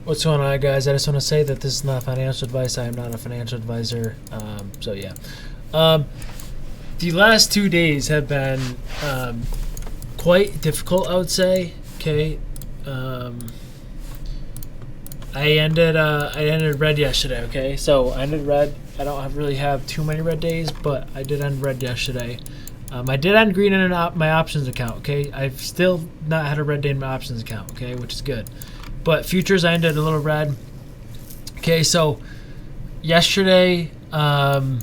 What's going on, guys? I just want to say that this is not financial advice. I am not a financial advisor. So yeah, the last 2 days have been quite difficult, I would say. Okay, I ended red yesterday. Okay, so I ended red. I don't really have too many red days, but I did end red yesterday. I did end green in my options account. Okay, I've still not had a red day in my options account. Okay, which is good. But futures, I ended a little red. Okay, so yesterday, in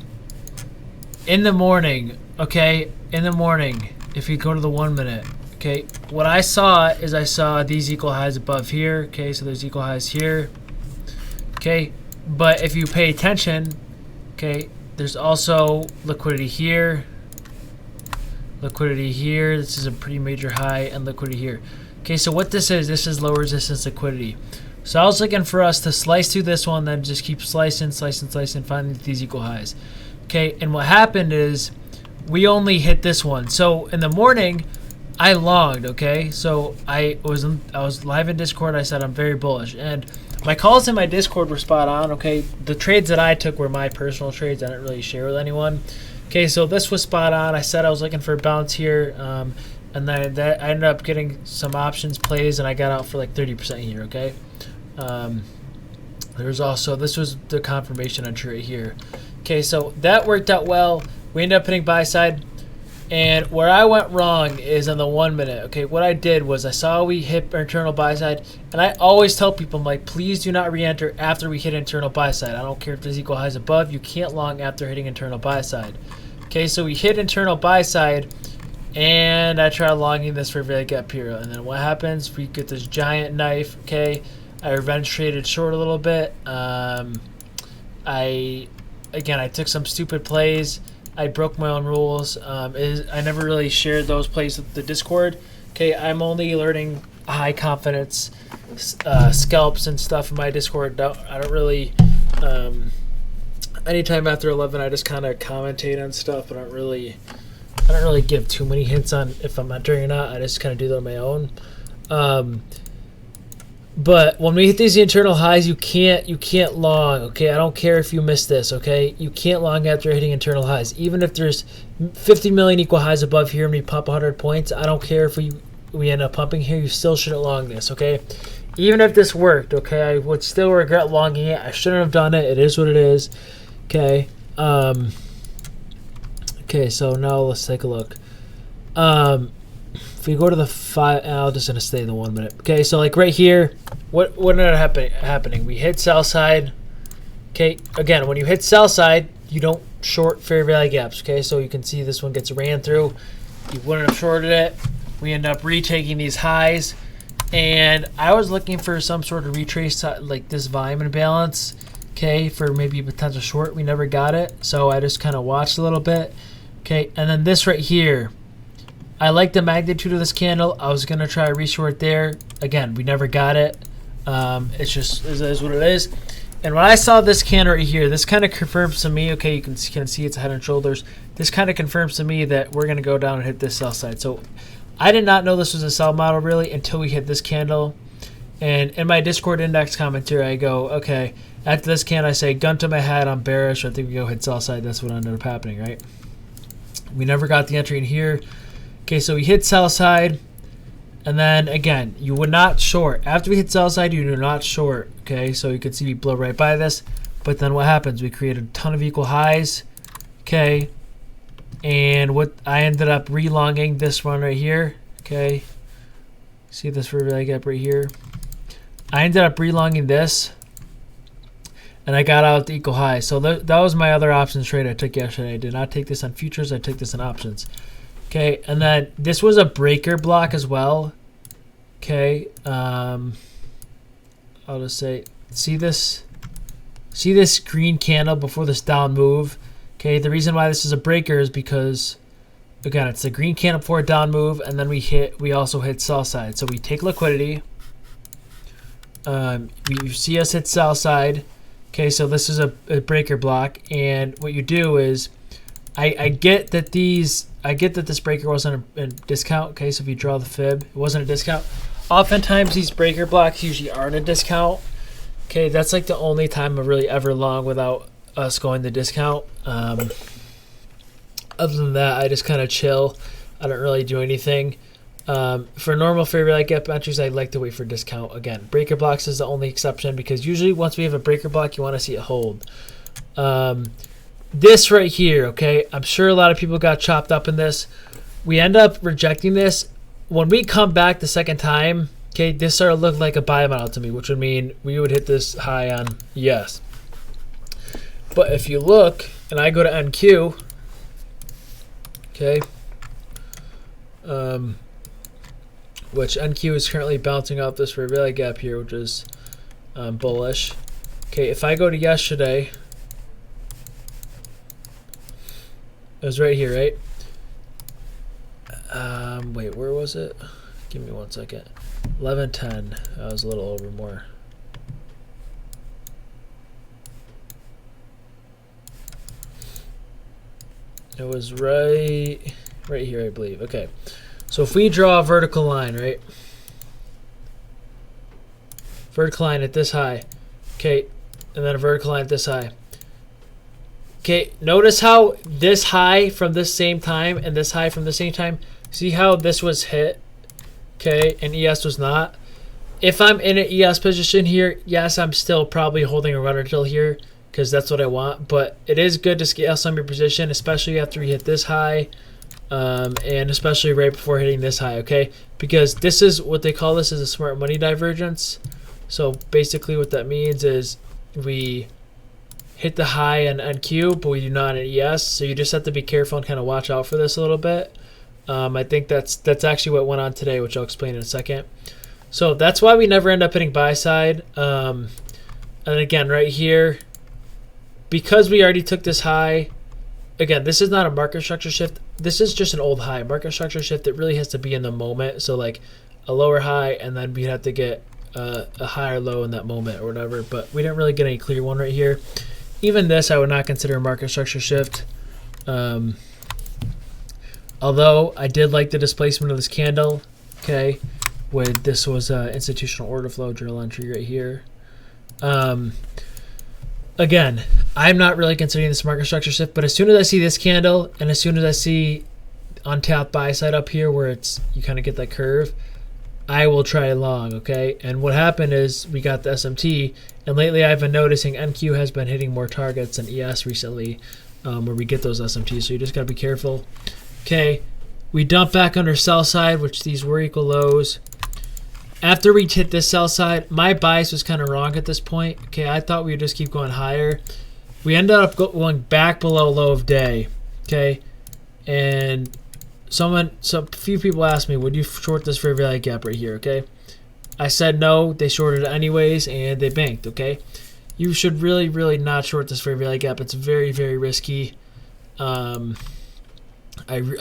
the morning, if you go to the 1 minute, okay, what I saw is I saw these equal highs above here. Okay, so there's equal highs here. Okay, but if you pay attention, okay, there's also liquidity here, liquidity here. This is a pretty major high, and liquidity here. Okay, so what this is low resistance liquidity. So I was looking for us to slice through this one, then just keep slicing, find these equal highs. Okay, and what happened is we only hit this one. So in the morning, I longed. Okay, so I was live in Discord. I said I'm very bullish, and my calls in my Discord were spot on. Okay, the trades that I took were my personal trades. I didn't really share with anyone. Okay, so this was spot on. I said I was looking for a bounce here. And then I ended up getting some options plays, and I got out for like 30% here, okay? There's also, this was the confirmation entry right here. Okay, so that worked out well. We ended up hitting buy side. And where I went wrong is on the 1 minute. Okay, what I did was I saw we hit our internal buy side, and I always tell people, I'm like, please do not re-enter after we hit internal buy side. I don't care if there's equal highs above. You can't long after hitting internal buy side. Okay, so we hit internal buy side, and I try longing this for a very gap here, and then what happens? We get this giant knife. Okay, I revenge traded short a little bit. I took some stupid plays. I broke my own rules. I never really shared those plays with the Discord. Okay, I'm only learning high confidence scalps and stuff in my Discord. I don't really. Anytime after 11, I just kind of commentate on stuff. I don't really give too many hints on if I'm entering or not. I just kind of do that on my own. But when we hit these internal highs, you can't long. Okay, I don't care if you miss this. Okay, you can't long after hitting internal highs. Even if there's 50 million equal highs above here and we pump 100 points, I don't care if we end up pumping here. You still shouldn't long this. Okay, even if this worked. Okay, I would still regret longing it. I shouldn't have done it. It is what it is. Okay. Okay, so now let's take a look. If we go to the 5, I'm just gonna stay in the 1 minute. Okay, so like right here, what ended up happening? We hit sell side. Okay, again, when you hit sell side, you don't short fair value gaps. Okay, so you can see this one gets ran through. You wouldn't have shorted it. We end up retaking these highs, and I was looking for some sort of retrace like this volume imbalance. Okay, for maybe a potential short. We never got it, so I just kind of watched a little bit. Okay, and then this right here. I like the magnitude of this candle. I was gonna try a reshort there. Again, we never got it. It's just it is what it is. And when I saw this candle right here, this kind of confirms to me. Okay, you can see it's head and shoulders. This kind of confirms to me that we're gonna go down and hit this sell side. So I did not know this was a sell model really until we hit this candle. And in my Discord index commentary, I go, okay, after this candle, I say, gun to my head, I'm bearish. I think we go hit sell side. That's what ended up happening, right? We never got the entry in here. Okay, so we hit sell side, and then again, you would not short. After we hit sell side, you do not short. Okay, so you can see we blow right by this, but then what happens? We create a ton of equal highs. Okay, and what I ended up relonging this one right here. Okay, see this fair value gap right here. I ended up relonging this, and I got out the equal high. So that was my other options trade I took yesterday. I did not take this on futures. I took this on options. Okay, and then this was a breaker block as well. Okay, I'll just say, see this green candle before this down move. Okay, the reason why this is a breaker is because, again, it's a green candle before a down move, and then we also hit sell side. So we take liquidity. You see us hit sell side. Okay, so this is a breaker block, and what you do is, I get that this breaker wasn't a discount. Okay, so if you draw the fib, it wasn't a discount. Oftentimes these breaker blocks usually aren't a discount. Okay, that's like the only time I'm really ever long without us going the discount. Other than that, I just kind of chill. I don't really do anything. For normal fair value gap entries, I like to wait for discount. Again, breaker blocks is the only exception because usually once we have a breaker block, you want to see it hold. This right here, okay, I'm sure a lot of people got chopped up in this. We end up rejecting this. When we come back the second time, okay, this started to look like a buy model to me, which would mean we would hit this high on yes. But if you look, and I go to NQ, okay, which NQ is currently bouncing off this fair value gap here, which is bullish. Okay, if I go to yesterday, it was right here, right? Wait, where was it? Give me 1 second. 11:10. I was a little over more. It was right here, I believe. Okay. So if we draw a vertical line, right? Vertical line at this high. Okay, and then a vertical line at this high. Okay, notice how this high from this same time and this high from the same time, see how this was hit, okay, and ES was not? If I'm in an ES position here, yes, I'm still probably holding a runner till here because that's what I want, but it is good to scale some of your position, especially after you hit this high, and especially right before hitting this high, okay? Because this is what they call this is a smart money divergence. So basically what that means is we hit the high on NQ, but we do not on ES. So you just have to be careful and kind of watch out for this a little bit. I think that's actually what went on today, which I'll explain in a second. So that's why we never end up hitting buy side. And again, right here, because we already took this high, again, this is not a market structure shift. This is just an old high. Market structure shift, it really has to be in the moment. So like a lower high, and then we'd have to get a higher low in that moment or whatever. But we didn't really get any clear one right here. Even this, I would not consider a market structure shift. Although I did like the displacement of this candle, okay, with this was institutional order flow journal entry right here. Again, I'm not really considering this market structure shift, but as soon as I see this candle and as soon as I see untapped buy side up here where it's you kind of get that curve, I will try long, okay? And what happened is we got the SMT, and lately I've been noticing NQ has been hitting more targets than ES recently, where we get those SMTs, so you just got to be careful. Okay, we dump back under sell side, which these were equal lows, after we hit this sell side, my bias was kind of wrong at this point. Okay, I thought we would just keep going higher. We ended up going back below low of day. Okay, and a few people asked me, would you short this fair value gap right here? Okay, I said no. They shorted it anyways, and they banked. Okay, you should really, really not short this fair value gap. It's very, very risky. I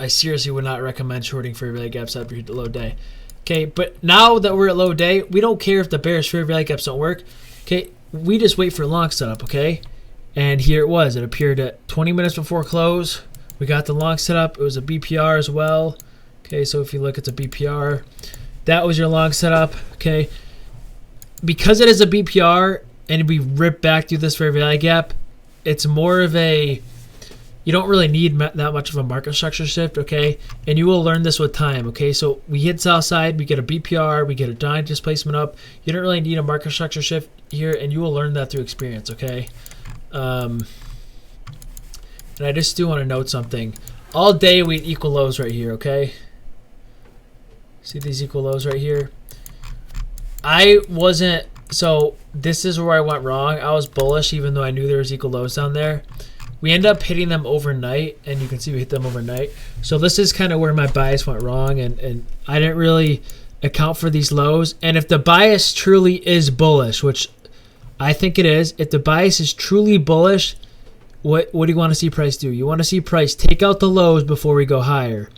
seriously would not recommend shorting fair value gaps after you hit the low day. Okay, but now that we're at low day, we don't care if the bearish fair value gaps don't work. Okay, we just wait for long setup. Okay, and here it was. It appeared at 20 minutes before close. We got the long setup. It was a BPR as well. Okay, so if you look at the BPR, that was your long setup. Okay, because it is a BPR and we rip back through this fair value gap, it's more of a, you don't really need that much of a market structure shift, okay? And you will learn this with time, okay? So we hit south side, we get a BPR, we get a giant displacement up. You don't really need a market structure shift here, and you will learn that through experience, okay? And I just do want to note something. All day we equal lows right here, okay? See these equal lows right here? So this is where I went wrong. I was bullish even though I knew there was equal lows down there. We end up hitting them overnight, and you can see we hit them overnight. So this is kind of where my bias went wrong, and I didn't really account for these lows. And if the bias truly is bullish, which I think it is, if the bias is truly bullish, what do you want to see price do? You want to see price take out the lows before we go higher.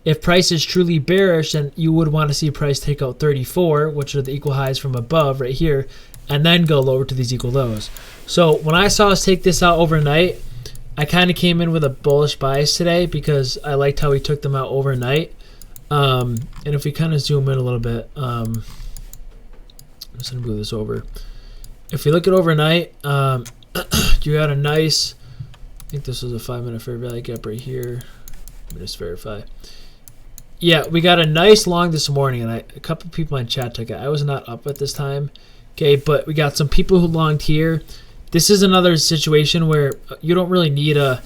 If price is truly bearish, then you would want to see price take out 34, which are the equal highs from above right here, and then go lower to these equal lows. So when I saw us take this out overnight, I kind of came in with a bullish bias today because I liked how we took them out overnight. And if we kind of zoom in a little bit, I'm just going to move this over. If we look at overnight, you had a nice, I think this was a 5-minute fair value gap right here. Let me just verify. Yeah, we got a nice long this morning, and a couple people in chat took it. I was not up at this time. Okay, but we got some people who longed here. This is another situation where you don't really need a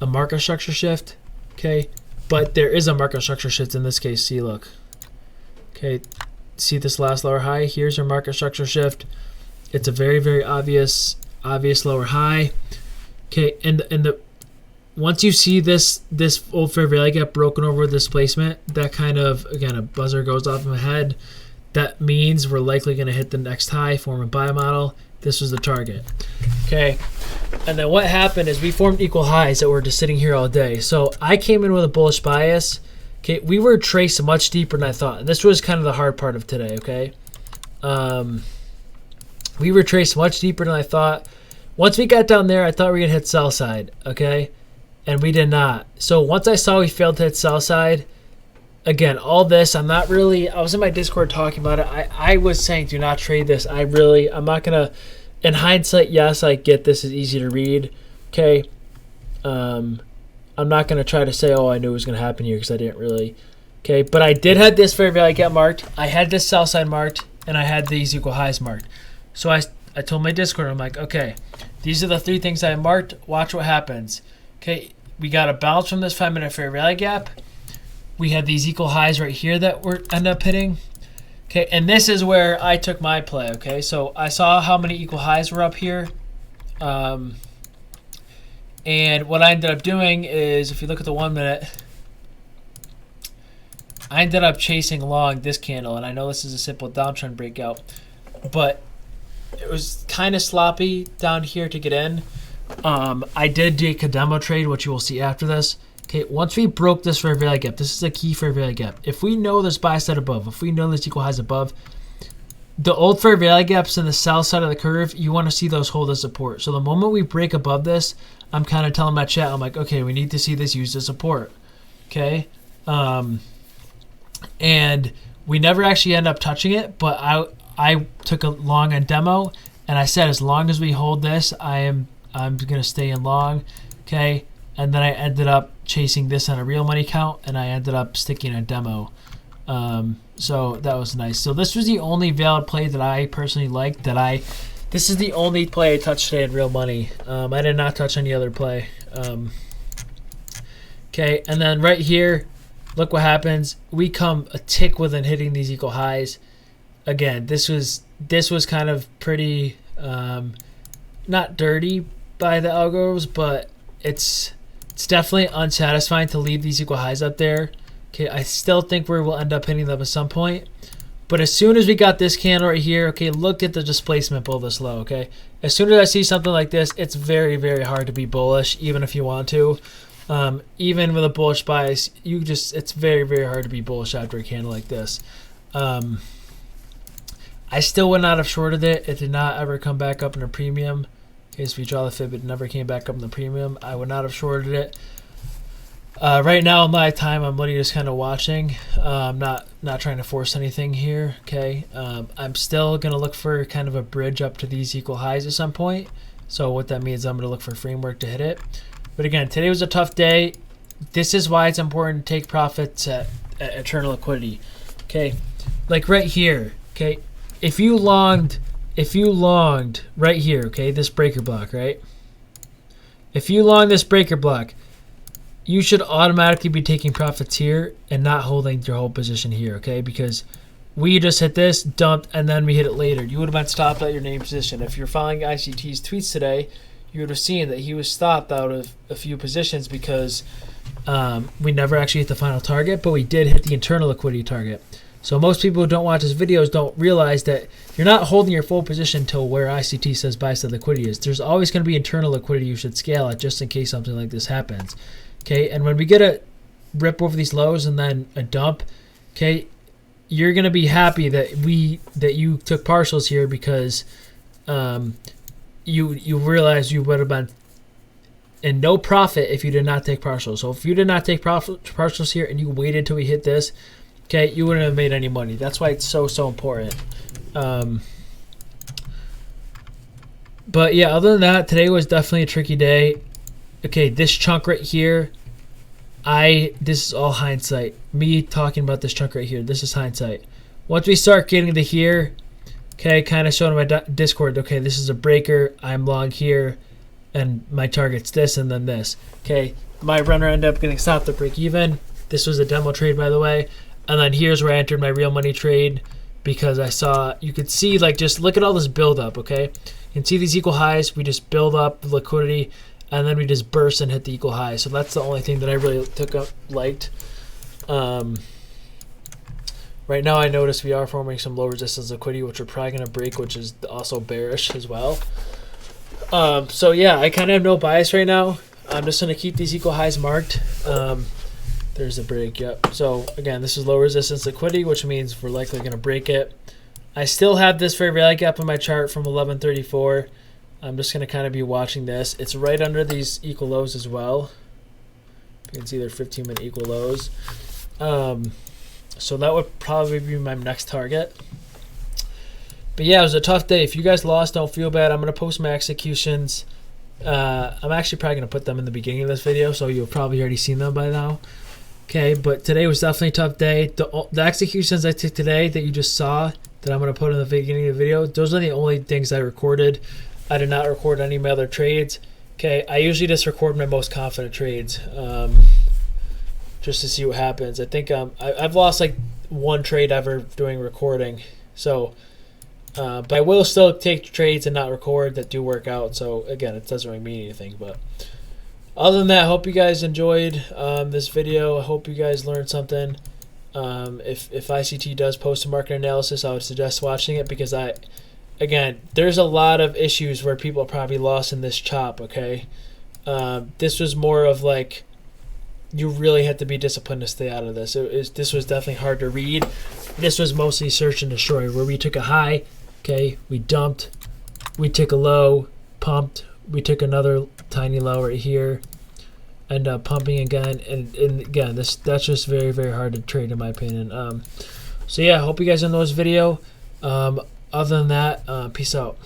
market structure shift, okay? But there is a market structure shift in this case. See, look. Okay, see this last lower high? Here's your market structure shift. It's a very, very obvious lower high. Okay, and once you see this old fair value gap broken over displacement, that kind of, again, a buzzer goes off in my head. That means we're likely going to hit the next high, form a buy model. This was the target. Okay, and then what happened is we formed equal highs that were just sitting here all day. So I came in with a bullish bias. Okay, we were traced much deeper than I thought. And this was kind of the hard part of today, okay? We were traced much deeper than I thought. Once we got down there, I thought we were going to hit sell side, okay? And we did not. So once I saw we failed to hit sell side, again, all this, I was in my Discord talking about it. I was saying do not trade this. I'm not going to, in hindsight, yes, I get this is easy to read, okay? I'm not going to try to say, oh, I knew it was going to happen here because I didn't really, okay? But I did have this fair value gap marked. I had this sell side marked, and I had these equal highs marked. So I told my Discord, I'm like, okay, these are the 3 things I marked. Watch what happens. Okay, we got a bounce from this 5-minute fair value gap. We had these equal highs right here that end up hitting. Okay, and this is where I took my play, okay? So I saw how many equal highs were up here. And what I ended up doing is, if you look at the 1 minute, I ended up chasing along this candle. And I know this is a simple downtrend breakout, but it was kind of sloppy down here to get in. I did take a demo trade, which you will see after this. Okay, once we broke this fair value gap, this is a key fair value gap. If we know there's buy side above, if we know there's equal highs above, the old fair value gaps in the south side of the curve, you want to see those hold as support. So the moment we break above this, I'm kind of telling my chat, I'm like, okay, we need to see this used as support. Okay, and we never actually end up touching it, but I took a long on demo, and I said as long as we hold this, I'm gonna stay in long. Okay, and then I ended up chasing this on a real money count, and I ended up sticking a demo. So that was nice. So this was the only valid play that I personally liked. This is the only play I touched today in real money. I did not touch any other play. Okay, and then right here, look what happens. We come a tick within hitting these equal highs. again, this was kind of pretty not dirty by the algos, but it's definitely unsatisfying to leave these equal highs up there. Okay, I still think we will end up hitting them at some point. But as soon as we got this candle right here, okay, look at the displacement below this low, okay? As soon as I see something like this, it's very, very hard to be bullish, even if you want to. Even with a bullish bias, it's very, very hard to be bullish after a candle like this. I still would not have shorted it. It did not ever come back up in a premium. Okay, so if you draw the fib, it never came back up in the premium. I would not have shorted it. Right now in live time, I'm literally just kind of watching. I'm not trying to force anything here. Okay, I'm still gonna look for kind of a bridge up to these equal highs at some point. So what that means, I'm gonna look for framework to hit it. But again, today was a tough day. This is why it's important to take profits at eternal liquidity. Okay, like right here. Okay, if you longed right here. Okay, this breaker block, right? If you long this breaker block, you should automatically be taking profits here and not holding your whole position here, okay? Because we just hit this, dumped, and then we hit it later. You would have been stopped at your named position. If you're following ICT's tweets today, you would have seen that he was stopped out of a few positions because we never actually hit the final target, but we did hit the internal liquidity target. So most people who don't watch his videos don't realize that you're not holding your full position until where ICT says buy side liquidity is. There's always going to be internal liquidity you should scale at just in case something like this happens. Okay, and when we get a rip over these lows and then a dump, okay, you're gonna be happy that you took partials here because you realize you would have been in no profit if you did not take partials. So if you did not take partials here and you waited till we hit this, okay, you wouldn't have made any money. That's why it's so important. But yeah, other than that, today was definitely a tricky day. Okay, this chunk right here, this is all hindsight. Me talking about this chunk right here, this is hindsight. Once we start getting to here, okay, kind of showing my Discord, okay, this is a breaker, I'm long here, and my target's this and then this. Okay, my runner ended up getting stopped at break even. This was a demo trade, by the way. And then here's where I entered my real money trade because I saw, you could see, like, just look at all this build up, okay? You can see these equal highs, we just build up liquidity, and then we just burst and hit the equal high. So that's the only thing that I really liked. Right now I notice we are forming some low resistance liquidity, which we're probably going to break, which is also bearish as well. So yeah, I kind of have no bias right now. I'm just going to keep these equal highs marked. There's the break, yep. So again, this is low resistance liquidity, which means we're likely going to break it. I still have this fair value gap on my chart from 1134. I'm just going to kind of be watching this. It's right under these equal lows as well. You can see they're 15-minute equal lows. So that would probably be my next target. But yeah, it was a tough day. If you guys lost, don't feel bad. I'm going to post my executions. I'm actually probably going to put them in the beginning of this video, so you've probably already seen them by now. Okay, but today was definitely a tough day. The executions I took today that you just saw that I'm going to put in the beginning of the video, those are the only things I recorded. I did not record any of my other trades. Okay, I usually just record my most confident trades just to see what happens. I think I've lost like one trade ever doing recording. So, but I will still take trades and not record that do work out. So again, it doesn't really mean anything. But other than that, I hope you guys enjoyed this video. I hope you guys learned something. If ICT does post a market analysis, I would suggest watching it because again, there's a lot of issues where people are probably lost in this chop, okay? This was more of like, you really had to be disciplined to stay out of this. This was definitely hard to read. This was mostly search and destroy, where we took a high, okay, we dumped, we took a low, pumped, we took another tiny low right here, end up pumping again, and again, that's just very, very hard to trade in my opinion. So yeah, I hope you guys enjoyed this video. Other than that, peace out.